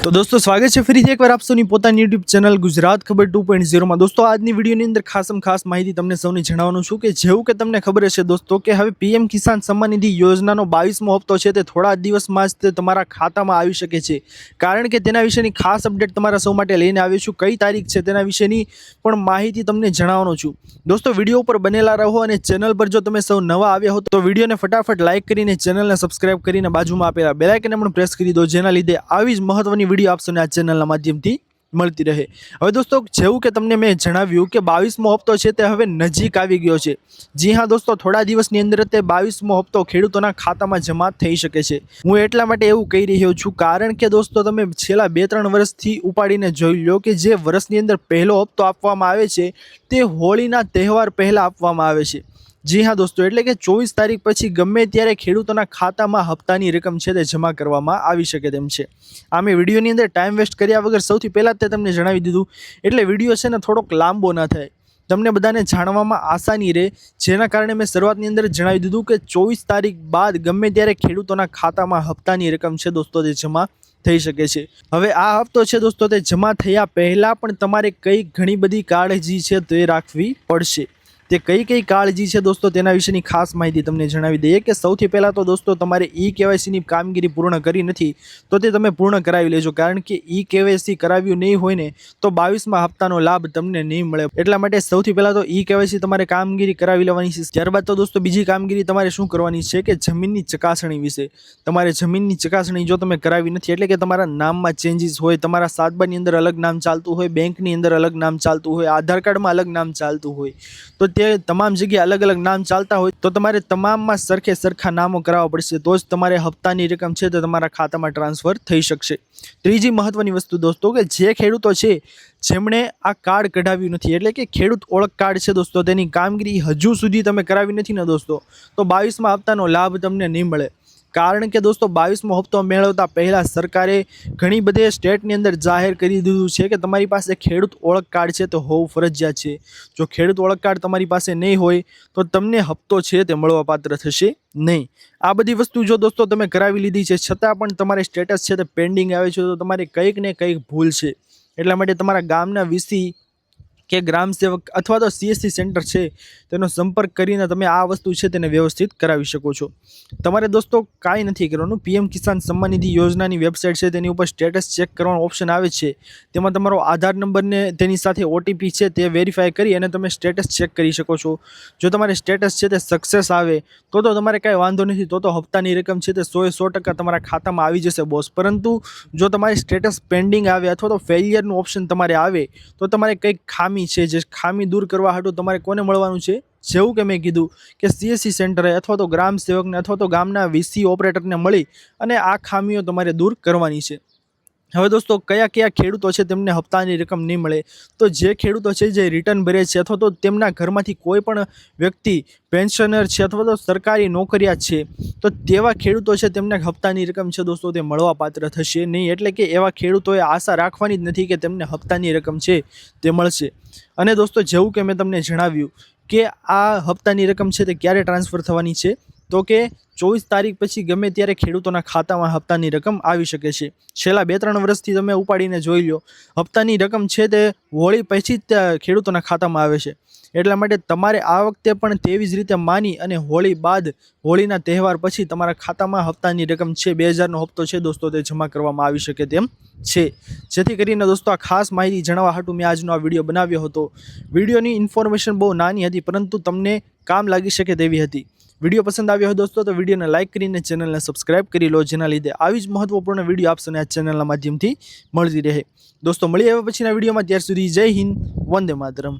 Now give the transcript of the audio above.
तो दोस्तों स्वागत है ફરીથી એકવાર આપ સૌની પોતાની YouTube ચેનલ ગુજરાત ખબર 2.0 માં। દોસ્તો આજની વિડીયોની અંદર ખાસ માહિતી તમને સૌને જણાવવાનું છું કે જેવું કે તમને ખબર હશે દોસ્તો કે હવે PM કિસાન સન્માન નિધિ યોજનાનો 22મો હપ્તો છે તે થોડા દિવસમાં જ તે તમારા ખાતામાં આવી શકે છે। કારણ કે તેના વિશેની ખાસ અપડેટ તમારા સૌ માટે લઈને આવ્યો છું। કઈ તારીખ છે તેના વિશેની પણ માહિતી તમને જણાવવાનો છું। દોસ્તો વિડીયો ઉપર બનેલા રહો અને ચેનલ પર જો તમે સૌ નવા આવ્યા હો તો વિડીયોને ફટાફટ લાઈક કરીને ચેનલને સબસ્ક્રાઇબ કરીને બાજુમાં આપેલા બેલ આઇકનને પણ પ્રેસ કરી દો, જેના લીધે આવી જ મહત્વની વિડીયો આપશો ને આ ચેનલના માધ્યમથી મળતી રહે। હવે દોસ્તો જેવું કે તમને મેં જણાવ્યું કે 22મો હપ્તો છે તે હવે નજીક આવી ગયો છે। જી હા દોસ્તો, થોડા દિવસની અંદર તે 22મો હપ્તો ખેડૂતોના ખાતામાં જમા થઈ શકે છે। હું એટલા માટે એવું કહી રહ્યો છું કારણ કે દોસ્તો તમે છેલ્લા 2-3 વર્ષથી ઉપાડીને જોઈ લો કે જે વર્ષની અંદર પહેલો હપ્તો આપવામાં આવે છે તે હોળીના તહેવાર પહેલા આપવામાં આવે છે। જી હા દોસ્તો, એટલે કે 24 તારીખ પછી ગમે ત્યારે ખેડૂતોના ખાતામાં હપ્તાની રકમ છે તે જમા કરવામાં આવી શકે તેમ છે। આ મેં વિડીયોની અંદર ટાઈમ વેસ્ટ કર્યા વગર સૌથી પહેલાં તે તમને જણાવી દીધું, એટલે વિડીયો છે ને થોડોક લાંબો ના થાય, તમને બધાને જાણવામાં આસાની રહે, જેના કારણે મેં શરૂઆતની અંદર જણાવી દીધું કે 24 તારીખ બાદ ગમે ત્યારે ખેડૂતોના ખાતામાં હપ્તાની રકમ છે દોસ્તો તે જમા થઈ શકે છે। હવે આ હપ્તો છે દોસ્તો તે જમા થયા પહેલાં પણ તમારે કઈ ઘણી બધી કાળજી છે તે રાખવી પડશે। તે કઈ કાળજી છે દોસ્તો તેના વિશેની ખાસ માહિતી તમને જણાવી દઈએ કે સૌથી પહેલાં તો દોસ્તો તમારે KYCની કામગીરી પૂર્ણ કરી નથી તો તે તમે પૂર્ણ કરાવી લેજો, કારણ કે KYC કરાવ્યું નહીં હોય ને તો 22મા હપ્તાનો લાભ તમને નહીં મળે। એટલા માટે સૌથી પહેલાં તો KYC તમારે કામગીરી કરાવી લેવાની છે। ત્યારબાદ તો દોસ્તો બીજી કામગીરી તમારે શું કરવાની છે કે જમીનની ચકાસણી વિશે તમારે જમીનની ચકાસણી જો તમે કરાવી નથી, એટલે કે તમારા નામમાં ચેન્જીસ હોય, તમારા સાતબાની અંદર અલગ નામ ચાલતું હોય, બેંકની અંદર અલગ નામ ચાલતું હોય, આધાર કાર્ડમાં અલગ નામ ચાલતું હોય, તો તે તમામ જગ્યાએ અલગ અલગ નામ ચાલતા હોય તો તમારે તમામમાં સરખા નામો કરાવવા પડશે, તો જ તમારે હપ્તાની રકમ છે તે તમારા ખાતામાં ટ્રાન્સફર થઈ શકશે। ત્રીજી મહત્વની વસ્તુ દોસ્તો કે જે ખેડૂતો છે જેમણે આ કાર્ડ કઢાવ્યું નથી, એટલે કે ખેડૂત ઓળખ કાર્ડ છે દોસ્તો, તેની કામગીરી હજુ સુધી તમે કરાવી નથી ને દોસ્તો, તો 22મા હપ્તાનો લાભ તમને નહીં મળે। કારણ કે દોસ્તો 22મો હપ્તો મેળવતા પહેલાં સરકારે ઘણી બધી સ્ટેટની અંદર જાહેર કરી દીધું છે કે તમારી પાસે ખેડૂત ઓળખ કાર્ડ છે તો હોવું ફરજિયાત છે। જો ખેડૂત ઓળખ કાર્ડ તમારી પાસે નહીં હોય તો તમને હપ્તો છે તે મળવાપાત્ર થશે નહીં। આ બધી વસ્તુ જો દોસ્તો તમે કરાવી લીધી છે છતાં પણ તમારે સ્ટેટસ છે તે પેન્ડિંગ આવે છે તો તમારે કંઈક ને કંઈક ભૂલ છે। એટલા માટે તમારા ગામના VC કે ગ્રામ સેવક અથવા તો CSC સેન્ટર છે તેનો સંપર્ક કરીને તમે આ વસ્તુ છે તેને વ્યવસ્થિત કરાવી શકો છો। તમારે દોસ્તો કાંઈ નથી કરવાનું, PM કિસાન સન્માન નિધિ યોજનાની વેબસાઇટ છે તેની ઉપર સ્ટેટસ ચેક કરવાનો ઓપ્શન આવે છે, તેમાં તમારો આધાર નંબરને તેની સાથે OTP છે તે વેરીફાઈ કરી અને તમે સ્ટેટસ ચેક કરી શકો છો। જો તમારે સ્ટેટસ છે તે સક્સેસ આવે તો તમારે કાંઈ વાંધો નથી, તો હપ્તાની રકમ છે તે 100% તમારા ખાતામાં આવી જશે બોસ। પરંતુ જો તમારી સ્ટેટસ પેન્ડિંગ આવે અથવા તો ફેલિયરનું ઓપ્શન તમારે આવે તો તમારે કંઈક ખામી છે, જે ખામી દૂર કરવા હાટુ તમારે કોને મળવાનું છે, જેવું કે મેં કીધું કે CSC સેન્ટરે અથવા તો ગ્રામ સેવકને અથવા તો ગામના VC ઓપરેટરને મળી અને આ ખામીઓ તમારે દૂર કરવાની છે। હવે દોસ્તો કયા ખેડૂતો છે તેમને હપ્તાની રકમ નહીં મળે, તો જે ખેડૂતો છે જે રિટર્ન ભરે છે અથવા તો તેમના ઘરમાંથી કોઈ પણ વ્યક્તિ પેન્શનર છે અથવા તો સરકારી નોકરિયાત છે તો તેવા ખેડૂતો છે તેમને હપ્તાની રકમ છે દોસ્તો તે મળવાપાત્ર થશે નહીં। એટલે કે એવા ખેડૂતોએ આશા રાખવાની જ નથી કે તેમને હપ્તાની રકમ છે તે મળશે। અને દોસ્તો જેવું કે મેં તમને જણાવ્યું કે આ હપ્તાની રકમ છે તે ક્યારે ટ્રાન્સફર થવાની છે, તો કે 24 તારીખ પછી ગમે ત્યારે ખેડૂતોના ખાતામાં હપ્તાની રકમ આવી શકે છે। છેલ્લા 2-3 વર્ષથી તમે ઉપાડીને જોઈ લો, હપ્તાની રકમ છે તે હોળી પછી જ ખેડૂતોના ખાતામાં આવે છે। એટલા માટે તમારે આ વખતે પણ તેવી જ રીતે માની અને હોળી બાદ હોળીના તહેવાર પછી તમારા ખાતામાં હપ્તાની રકમ છે 2000નો હપ્તો છે દોસ્તો તે જમા કરવામાં આવી શકે તેમ છે। જેથી કરીને દોસ્તો આ ખાસ માહિતી જણાવવા હાટુ મેં આજનો આ વિડીયો બનાવ્યો હતો। વિડીયોની ઇન્ફોર્મેશન બહુ નાની હતી પરંતુ તમને કામ લાગી શકે તેવી હતી। વિડીયો પસંદ આવ્યો હોય દોસ્તો તો વિડીયોને લાઇક કરીને ચેનલને સબસ્ક્રાઇબ કરી લો, જેના લીધે આવી જ મહત્વપૂર્ણ વિડીયો આપશો ને આ ચેનલના માધ્યમથી મળતી રહે। દોસ્તો મળીએ હવે પછીના વિડીયોમાં, ત્યાર સુધી જય હિન્દ, વંદે માતરમ।